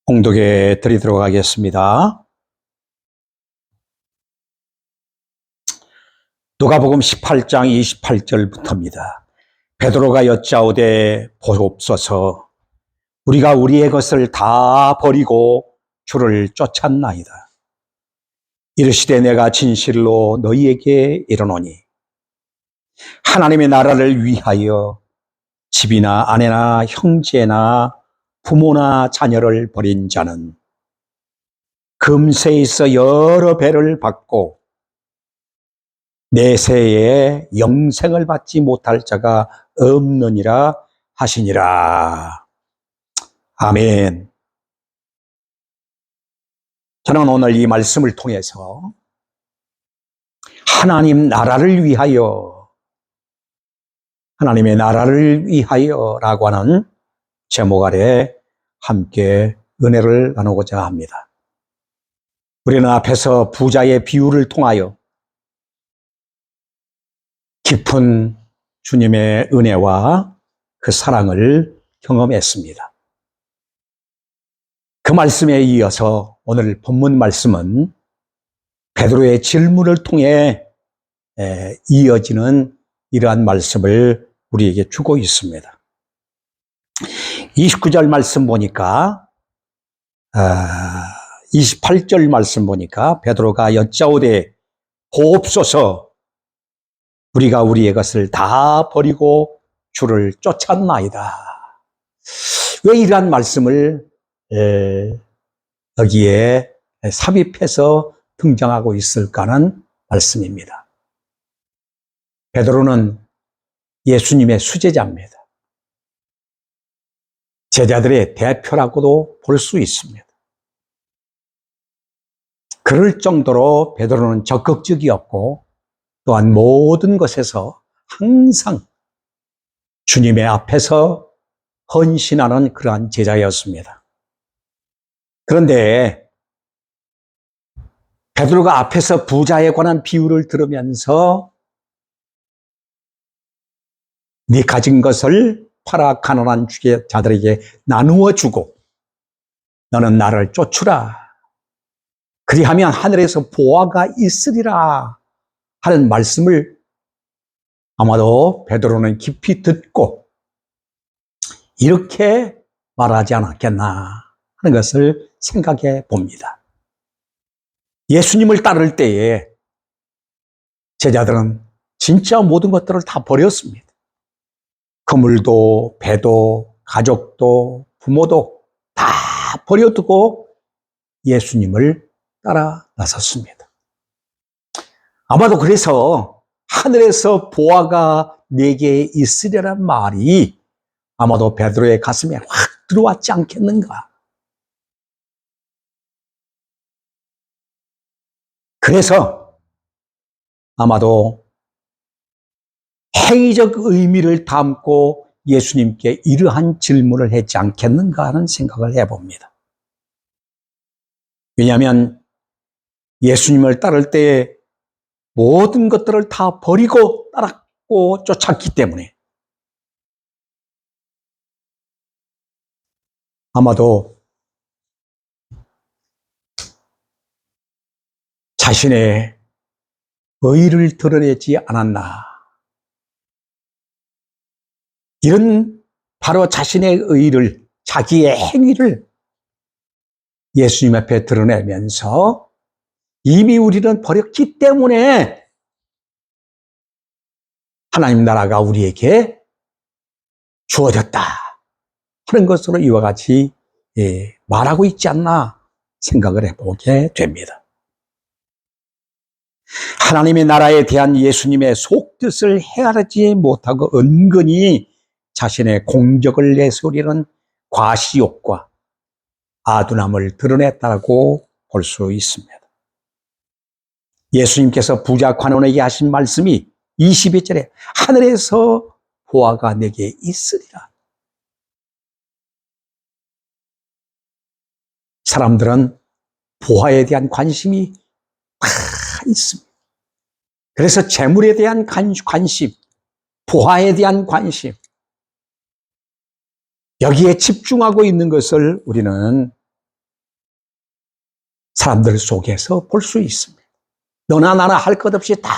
봉독에 드리도록 하겠습니다. 누가복음 18장 28절부터입니다. 베드로가 여짜오되 보옵소서, 우리가 우리의 것을 다 버리고 주를 쫓았나이다. 이르시되 내가 진실로 너희에게 이르노니 하나님의 나라를 위하여 집이나 아내나 형제나 부모나 자녀를 버린 자는 금세에 있어 여러 배를 받고 내세에 영생을 받지 못할 자가 없느니라 하시니라. 아멘. 저는 오늘 이 말씀을 통해서 하나님 나라를 위하여, 하나님의 나라를 위하여라고 하는 제목 아래 함께 은혜를 나누고자 합니다. 우리는 앞에서 부자의 비유를 통하여 깊은 주님의 은혜와 그 사랑을 경험했습니다. 그 말씀에 이어서 오늘 본문 말씀은 베드로의 질문을 통해 이어지는 이러한 말씀을 우리에게 주고 있습니다. 29절 말씀 보니까 28절 말씀 보니까 베드로가 여짜오되 보옵소서, 우리가 우리의 것을 다 버리고 주를 쫓았나이다. 왜 이러한 말씀을 여기에 삽입해서 등장하고 있을까는 말씀입니다. 베드로는 예수님의 수제자입니다. 제자들의 대표라고도 볼 수 있습니다. 그럴 정도로 베드로는 적극적이었고 또한 모든 것에서 항상 주님의 앞에서 헌신하는 그러한 제자였습니다. 그런데 베드로가 앞에서 부자에 관한 비유를 들으면서 네 가진 것을 팔아 가난한 자들에게 나누어 주고 너는 나를 쫓으라, 그리하면 하늘에서 보화가 있으리라 하는 말씀을 아마도 베드로는 깊이 듣고 이렇게 말하지 않았겠나 하는 것을 생각해 봅니다. 예수님을 따를 때에 제자들은 진짜 모든 것들을 다 버렸습니다. 그물도, 배도, 가족도, 부모도 다 버려두고 예수님을 따라 나섰습니다. 아마도 그래서 하늘에서 보화가 내게 있으리라는 말이 아마도 베드로의 가슴에 확 들어왔지 않겠는가. 그래서 아마도 행위적 의미를 담고 예수님께 이러한 질문을 했지 않겠는가 하는 생각을 해봅니다. 왜냐하면 예수님을 따를 때에 모든 것들을 다 버리고 따랐고 쫓았기 때문에 아마도 자신의 의의를 드러내지 않았나. 이런 바로 자신의 의의를, 자기의 행위를 예수님 앞에 드러내면서 이미 우리는 버렸기 때문에 하나님 나라가 우리에게 주어졌다 하는 것으로 이와 같이 말하고 있지 않나 생각을 해보게 됩니다. 하나님의 나라에 대한 예수님의 속뜻을 헤아리지 못하고 은근히 자신의 공적을 내세우려는 과시욕과 아둔함을 드러냈다고 볼 수 있습니다. 예수님께서 부자 관원에게 하신 말씀이 22절에 하늘에서 보화가 내게 있으리라. 사람들은 보화에 대한 관심이 다 있습니다. 그래서 재물에 대한 관심, 보화에 대한 관심, 여기에 집중하고 있는 것을 우리는 사람들 속에서 볼 수 있습니다. 너나 나나 할 것 없이 다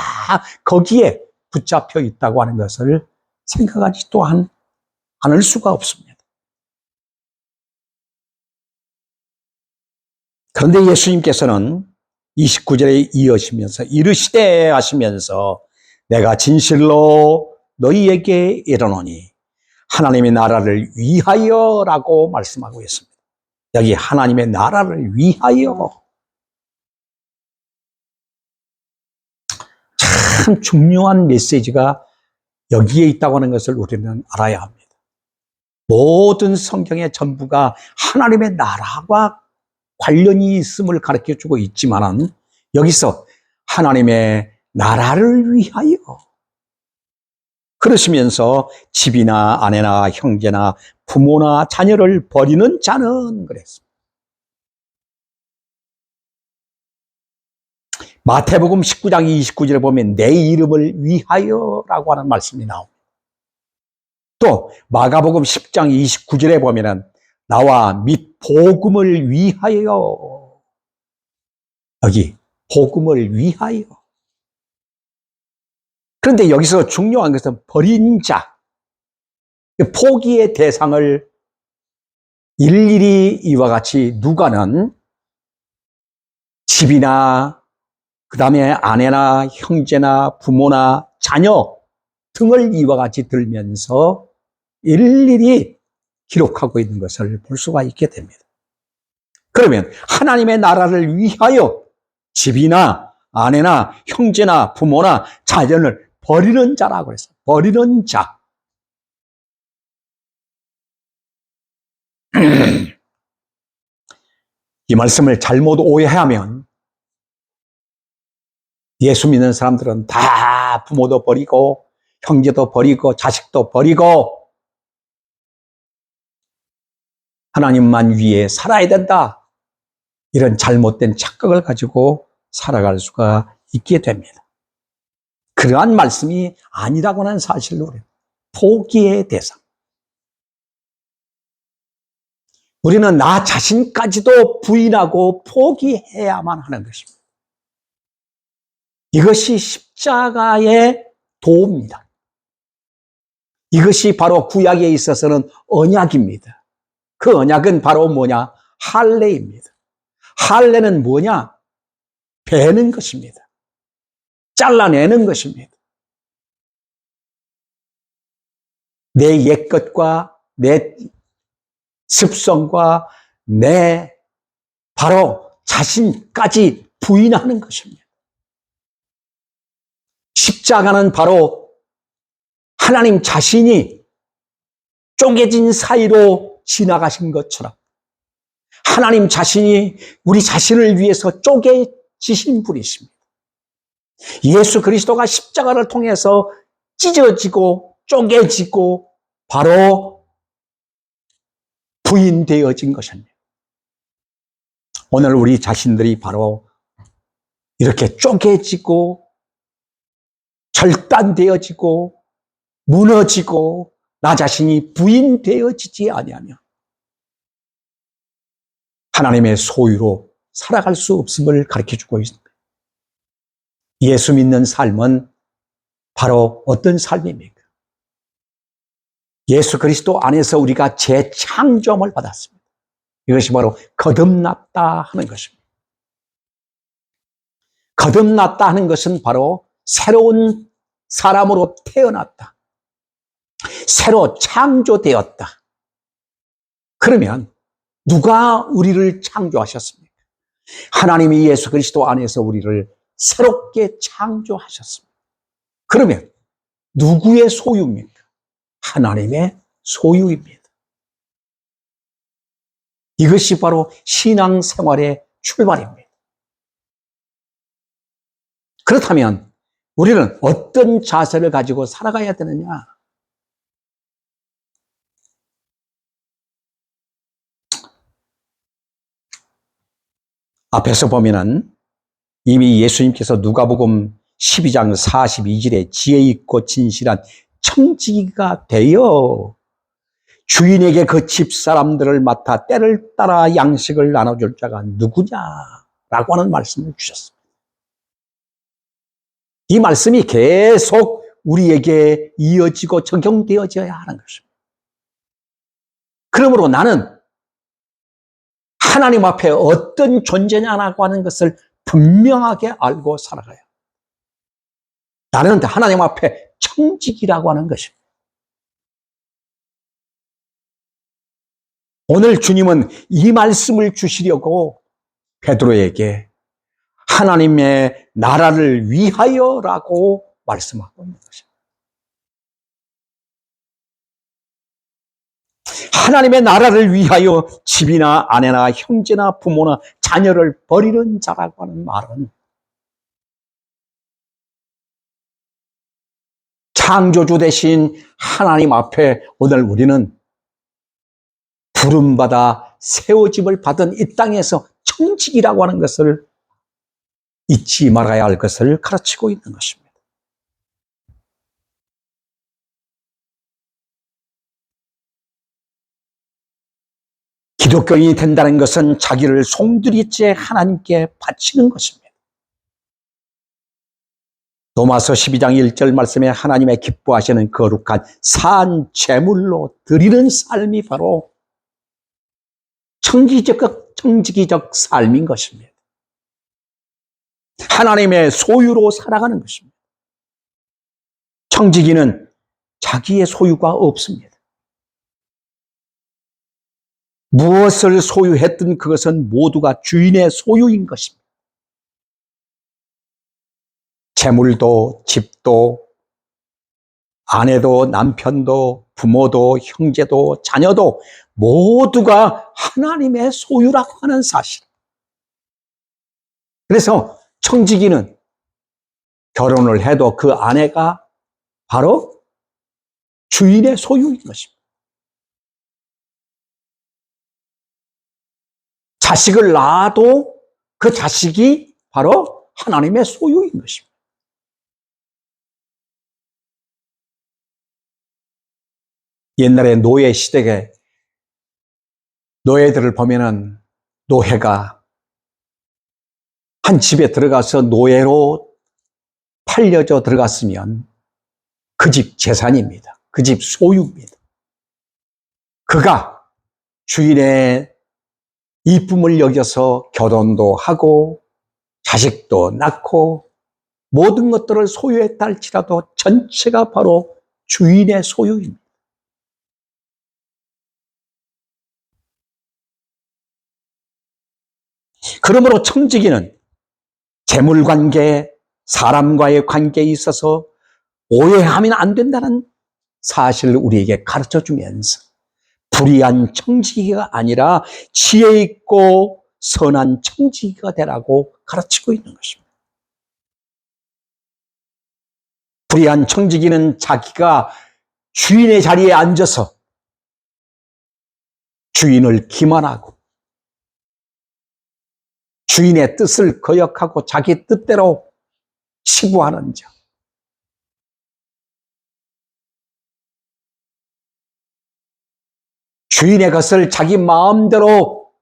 거기에 붙잡혀 있다고 하는 것을 생각하지 또한 않을 수가 없습니다. 그런데 예수님께서는 29절에 이어지면서 이르시되 하시면서 내가 진실로 너희에게 이르노니 하나님의 나라를 위하여라고 말씀하고 있습니다. 여기 하나님의 나라를 위하여. 참 중요한 메시지가 여기에 있다고 하는 것을 우리는 알아야 합니다. 모든 성경의 전부가 하나님의 나라와 관련이 있음을 가르쳐주고 있지만은 여기서 하나님의 나라를 위하여 그러시면서 집이나 아내나 형제나 부모나 자녀를 버리는 자는 그랬습니다. 마태복음 19장 29절에 보면 내 이름을 위하여라고 하는 말씀이 나옵니다. 또 마가복음 10장 29절에 보면은 나와 및 복음을 위하여, 여기 복음을 위하여. 그런데 여기서 중요한 것은 버린 자, 포기의 대상을 일일이 이와 같이 누가는 집이나 그 다음에 아내나 형제나 부모나 자녀 등을 이와 같이 들면서 일일이 기록하고 있는 것을 볼 수가 있게 됩니다. 그러면 하나님의 나라를 위하여 집이나 아내나 형제나 부모나 자녀를 버리는 자라고 했어요. 버리는 자. 이 말씀을 잘못 오해하면 예수 믿는 사람들은 다 부모도 버리고 형제도 버리고 자식도 버리고 하나님만 위해 살아야 된다. 이런 잘못된 착각을 가지고 살아갈 수가 있게 됩니다. 그러한 말씀이 아니라고 하는 사실로 포기의 대상. 우리는 나 자신까지도 부인하고 포기해야만 하는 것입니다. 이것이 십자가의 도입니다. 이것이 바로 구약에 있어서는 언약입니다. 그 언약은 바로 뭐냐? 할례입니다. 할례는 뭐냐? 베는 것입니다. 잘라내는 것입니다. 내 옛것과 내 습성과 내 바로 자신까지 부인하는 것입니다. 십자가는 바로 하나님 자신이 쪼개진 사이로 지나가신 것처럼 하나님 자신이 우리 자신을 위해서 쪼개지신 분이십니다. 예수 그리스도가 십자가를 통해서 찢어지고 쪼개지고 바로 부인되어진 것입니다. 오늘 우리 자신들이 바로 이렇게 쪼개지고 절단되어지고 무너지고 나 자신이 부인되어지지 아니하며 하나님의 소유로 살아갈 수 없음을 가르쳐주고 있습니다. 예수 믿는 삶은 바로 어떤 삶입니까? 예수 그리스도 안에서 우리가 재창조함을 받았습니다. 이것이 바로 거듭났다 하는 것입니다. 거듭났다 하는 것은 바로 새로운 사람으로 태어났다. 새로 창조되었다. 그러면 누가 우리를 창조하셨습니까? 하나님이 예수 그리스도 안에서 우리를 새롭게 창조하셨습니다. 그러면 누구의 소유입니까? 하나님의 소유입니다. 이것이 바로 신앙생활의 출발입니다. 그렇다면 우리는 어떤 자세를 가지고 살아가야 되느냐? 앞에서 보면은 이미 예수님께서 누가복음 12장 42절에 지혜 있고 진실한 청지기가 되어 주인에게 그 집 사람들을 맡아 때를 따라 양식을 나눠줄 자가 누구냐? 라고 하는 말씀을 주셨습니다. 이 말씀이 계속 우리에게 이어지고 적용되어져야 하는 것입니다. 그러므로 나는 하나님 앞에 어떤 존재냐라고 하는 것을 분명하게 알고 살아가요. 나는 하나님 앞에 청직이라고 하는 것입니다. 오늘 주님은 이 말씀을 주시려고 베드로에게 하나님의 나라를 위하여라고 말씀하고 있는 것입니다. 하나님의 나라를 위하여 집이나 아내나 형제나 부모나 자녀를 버리는 자라고 하는 말은 창조주 되신 하나님 앞에 오늘 우리는 부름받아 세워짐을 받은 이 땅에서 청직이라고 하는 것을 잊지 말아야 할 것을 가르치고 있는 것입니다. 기독교인이 된다는 것은 자기를 송두리째 하나님께 바치는 것입니다. 로마서 12장 1절 말씀에 하나님의 기뻐하시는 거룩한 산 제물로 드리는 삶이 바로 청지기적 삶인 것입니다. 하나님의 소유로 살아가는 것입니다. 청지기는 자기의 소유가 없습니다. 무엇을 소유했든 그것은 모두가 주인의 소유인 것입니다. 재물도, 집도, 아내도, 남편도, 부모도, 형제도, 자녀도 모두가 하나님의 소유라고 하는 사실. 그래서 청지기는 결혼을 해도 그 아내가 바로 주인의 소유인 것입니다. 자식을 낳아도 그 자식이 바로 하나님의 소유인 것입니다. 옛날에 노예 시대에 노예들을 보면은 노예가 한 집에 들어가서 노예로 팔려져 들어갔으면 그 집 재산입니다. 그 집 소유입니다. 그가 주인의 이쁨을 여겨서 결혼도 하고 자식도 낳고 모든 것들을 소유했다 할지라도 전체가 바로 주인의 소유입니다. 그러므로 청지기는 재물관계, 사람과의 관계에 있어서 오해하면 안 된다는 사실을 우리에게 가르쳐주면서 불의한 청지기가 아니라 지혜 있고 선한 청지기가 되라고 가르치고 있는 것입니다. 불의한 청지기는 자기가 주인의 자리에 앉아서 주인을 기만하고 주인의 뜻을 거역하고 자기 뜻대로 치부하는 자. 주인의 것을 자기 마음대로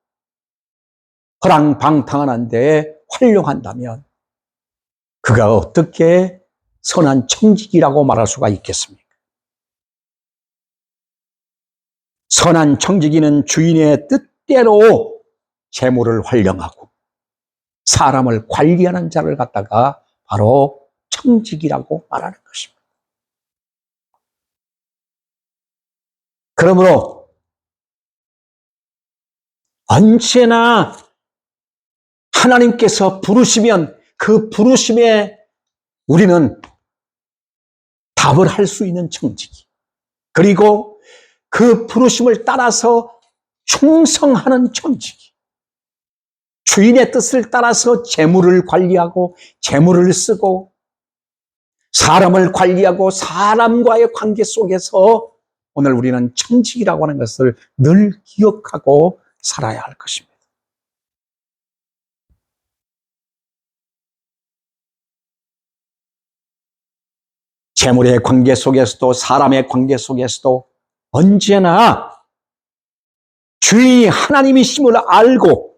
허랑방탕한 데 활용한다면 그가 어떻게 선한 청지기라고 말할 수가 있겠습니까? 선한 청지기는 주인의 뜻대로 재물을 활용하고 사람을 관리하는 자를 갖다가 바로 청지기라고 말하는 것입니다. 그러므로 언제나 하나님께서 부르시면 그 부르심에 우리는 답을 할 수 있는 청지기, 그리고 그 부르심을 따라서 충성하는 청지기, 주인의 뜻을 따라서 재물을 관리하고 재물을 쓰고 사람을 관리하고 사람과의 관계 속에서 오늘 우리는 청지기라고 하는 것을 늘 기억하고 살아야 할 것입니다. 재물의 관계 속에서도 사람의 관계 속에서도 언제나 주인이 하나님이심을 알고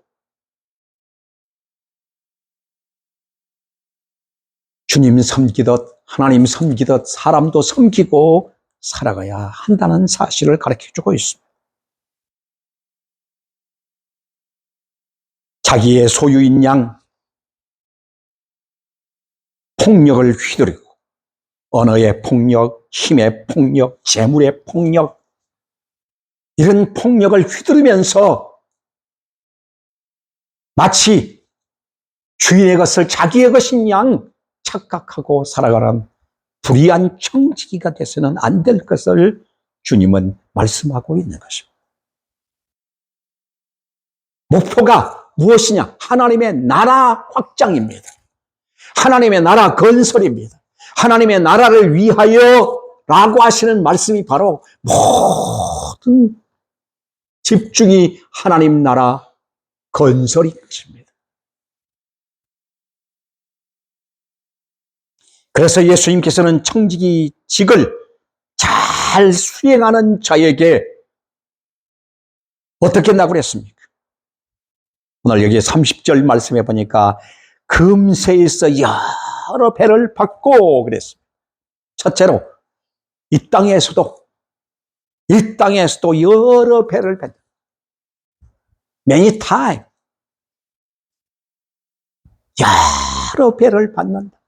주님 섬기듯 하나님 섬기듯 사람도 섬기고 살아가야 한다는 사실을 가르쳐주고 있습니다. 자기의 소유인 양, 폭력을 휘두르고 언어의 폭력, 힘의 폭력, 재물의 폭력, 이런 폭력을 휘두르면서 마치 주인의 것을 자기의 것인 양 착각하고 살아가는 불의한 청지기가 돼서는 안 될 것을 주님은 말씀하고 있는 것입니다. 목표가 무엇이냐? 하나님의 나라 확장입니다. 하나님의 나라 건설입니다. 하나님의 나라를 위하여 라고 하시는 말씀이 바로 모든 집중이 하나님 나라 건설인 것입니다. 그래서 예수님께서는 청지기직을 잘 수행하는 자에게 어떻게 했다고 그랬습니까? 오늘 여기 30절 말씀해 보니까 금세에서 여러 배를 받고 그랬습니다. 첫째로 이 땅에서도 여러 배를 받는다. Many time. 여러 배를 받는다.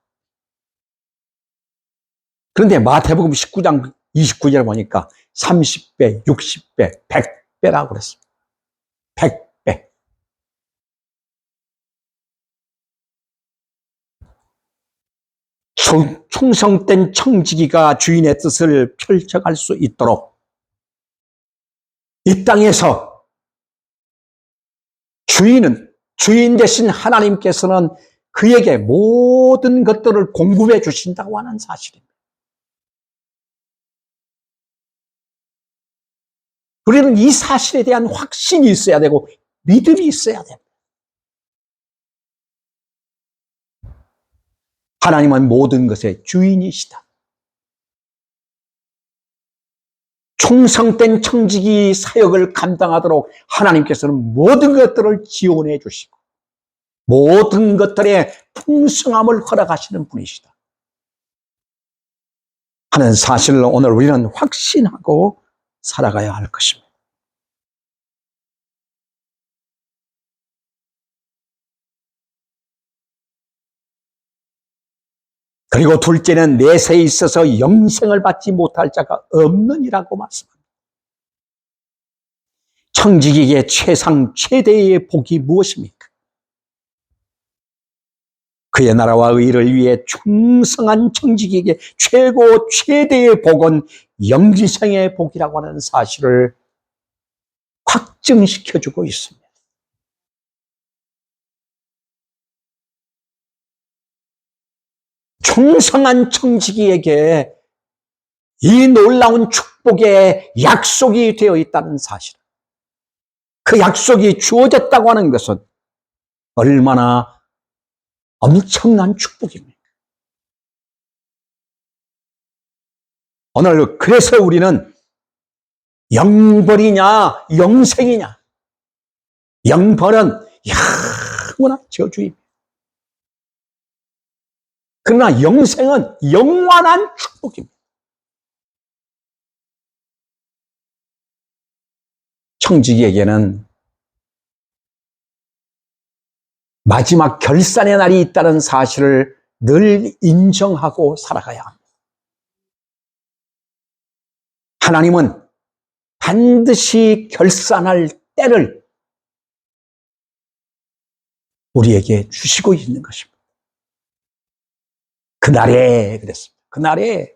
그런데 마태복음 19장 29절 보니까 30배, 60배, 100배라고 그랬습니다. 100배. 충성된 청지기가 주인의 뜻을 펼쳐갈 수 있도록 이 땅에서 주인 되신 하나님께서는 그에게 모든 것들을 공급해 주신다고 하는 사실입니다. 우리는 이 사실에 대한 확신이 있어야 되고 믿음이 있어야 됩니다. 하나님은 모든 것의 주인이시다. 충성된 청지기 사역을 감당하도록 하나님께서는 모든 것들을 지원해 주시고 모든 것들의 풍성함을 허락하시는 분이시다 하는 사실을 오늘 우리는 확신하고 살아가야 할 것입니다. 그리고 둘째는 내세에 있어서 영생을 받지 못할 자가 없느니라고 말씀합니다. 청지기의 최대의 복이 무엇입니까? 그의 나라와 의를 위해 충성한 청지기에게 최대의 복은 영지생의 복이라고 하는 사실을 확증시켜주고 있습니다. 충성한 청지기에게 이 놀라운 축복의 약속이 되어 있다는 사실, 그 약속이 주어졌다고 하는 것은 얼마나 엄청난 축복입니다. 오늘 그래서 우리는 영벌이냐 영생이냐, 영벌은 영원한 저주입니다. 그러나 영생은 영원한 축복입니다. 청지기에게는 마지막 결산의 날이 있다는 사실을 늘 인정하고 살아가야 합니다. 하나님은 반드시 결산할 때를 우리에게 주시고 있는 것입니다. 그날에 그랬습니다. 그날에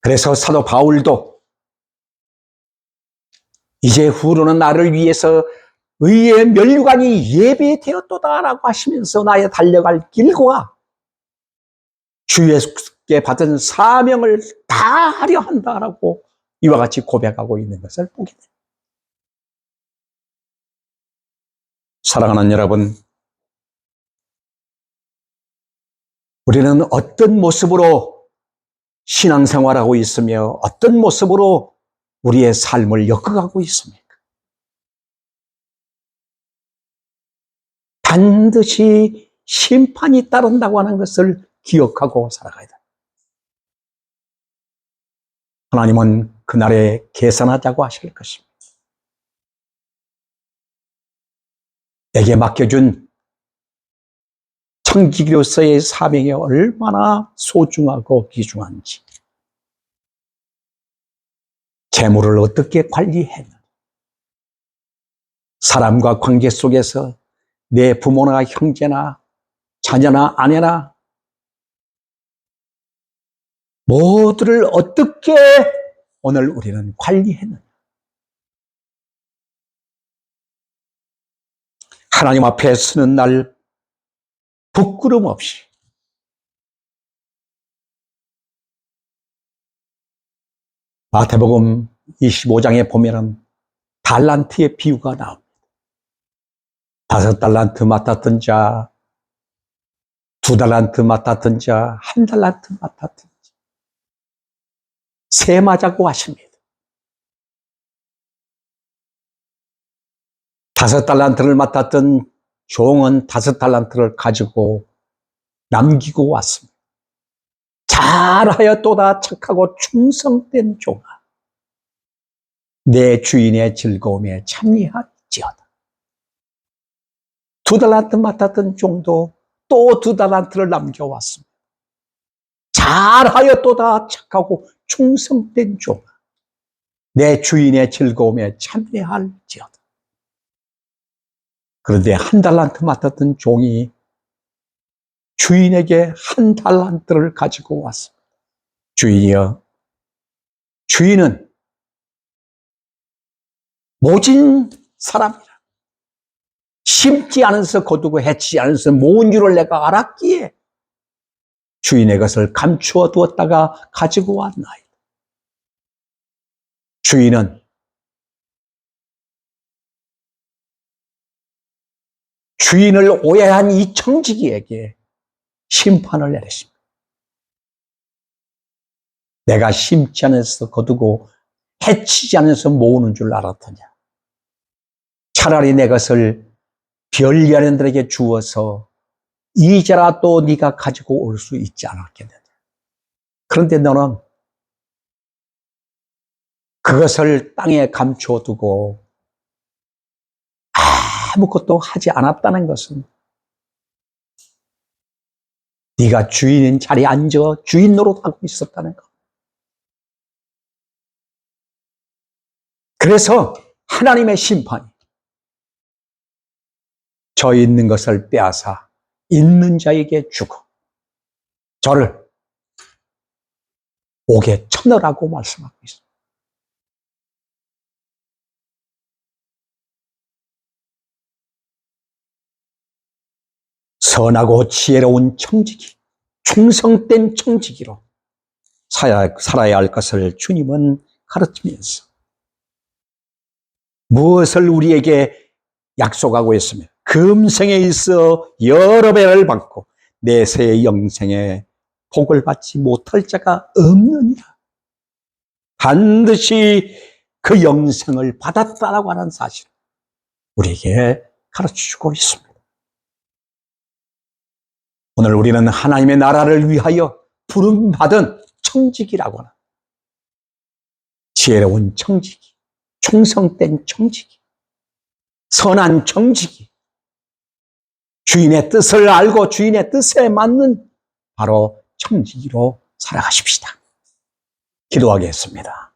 그래서 사도 바울도 이제 후로는 나를 위해서 의의 면류관이 예배되었도다라고 하시면서 나의 달려갈 길과 주 예수께 받은 사명을 다하려 한다라고 이와 같이 고백하고 있는 것을 보게 됩니다. 사랑하는 여러분, 우리는 어떤 모습으로 신앙생활하고 있으며 어떤 모습으로 우리의 삶을 엮어가고 있습니까? 반드시 심판이 따른다고 하는 것을 기억하고 살아가야 돼. 하나님은 그날에 계산하자고 하실 것입니다. 내게 맡겨준 청지기로서의 사명이 얼마나 소중하고 귀중한지, 재물을 어떻게 관리했는지, 사람과 관계 속에서 내 부모나 형제나 자녀나 아내나 모두를 어떻게 오늘 우리는 관리했는지, 하나님 앞에 서는 날 부끄럼 없이 마태복음 25장에 보면은 달란트의 비유가 나옵니다. 5달란트 맡았던 자, 2달란트 맡았던 자, 1달란트 맡았던 자, 세마자고 하십니다. 5달란트를 맡았던 종은 5달란트를 가지고 남기고 왔습니다. 잘하였도다 착하고 충성된 종아, 내 주인의 즐거움에 참여할지어다. 2달란트 맡았던 종도 또 2달란트를 남겨왔습니다. 잘하였도다 착하고 충성된 종아, 내 주인의 즐거움에 참여할지어다. 그런데 1달란트 맡았던 종이 주인에게 1달란트를 가지고 왔습니다. 주인이여, 주인은 모진 사람이라. 심지 않아서 거두고 해치지 않아서 모은 줄을 내가 알았기에 주인의 것을 감추어 두었다가 가지고 왔나이다. 주인은 주인을 오해한 이 청지기에게 심판을 내렸습니다. 내가 심지 않아서 거두고 해치지 않아서 모으는 줄 알았더냐. 차라리 내 것을 별리하는들에게 주어서 이제라도 네가 가지고 올 수 있지 않았겠느냐. 그런데 너는 그것을 땅에 감춰두고 아무것도 하지 않았다는 것은 네가 주인인 자리에 앉아 주인 노릇하고 있었다는 것. 그래서 하나님의 심판이 저 있는 것을 빼앗아 있는 자에게 주고 저를 옥에 쳐넣으라고 말씀하고 있습니다. 선하고 지혜로운 청지기, 충성된 청지기로 살아야 할 것을 주님은 가르치면서 무엇을 우리에게 약속하고 있으며 금생에 있어 여러 배를 받고 내세 영생에 복을 받지 못할 자가 없느니라. 반드시 그 영생을 받았다라고 하는 사실을 우리에게 가르쳐주고 있습니다. 오늘 우리는 하나님의 나라를 위하여 부름받은 청지기라고 하는 지혜로운 청지기, 충성된 청지기, 선한 청지기, 주인의 뜻을 알고 주인의 뜻에 맞는 바로 청지기로 살아가십시다. 기도하겠습니다.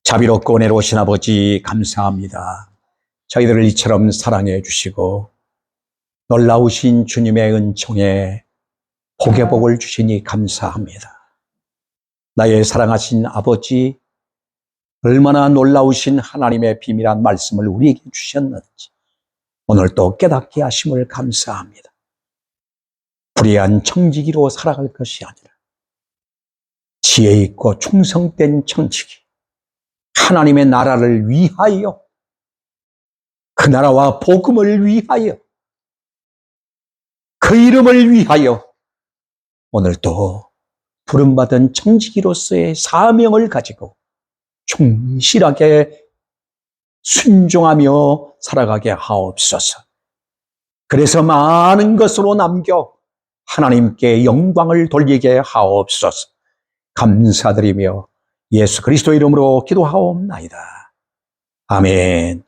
자비롭고 은혜로우신 아버지 감사합니다. 저희들을 이처럼 사랑해 주시고 놀라우신 주님의 은총에 복의 복을 주시니 감사합니다. 나의 사랑하신 아버지, 얼마나 놀라우신 하나님의 비밀한 말씀을 우리에게 주셨는지 오늘 또 깨닫게 하심을 감사합니다. 불의한 청지기로 살아갈 것이 아니라 지혜 있고 충성된 청지기, 하나님의 나라를 위하여, 그 나라와 복음을 위하여, 그 이름을 위하여 오늘도 부름받은 청지기로서의 사명을 가지고 충실하게 순종하며 살아가게 하옵소서. 그래서 많은 것으로 남겨 하나님께 영광을 돌리게 하옵소서. 감사드리며 예수 그리스도 이름으로 기도하옵나이다. 아멘.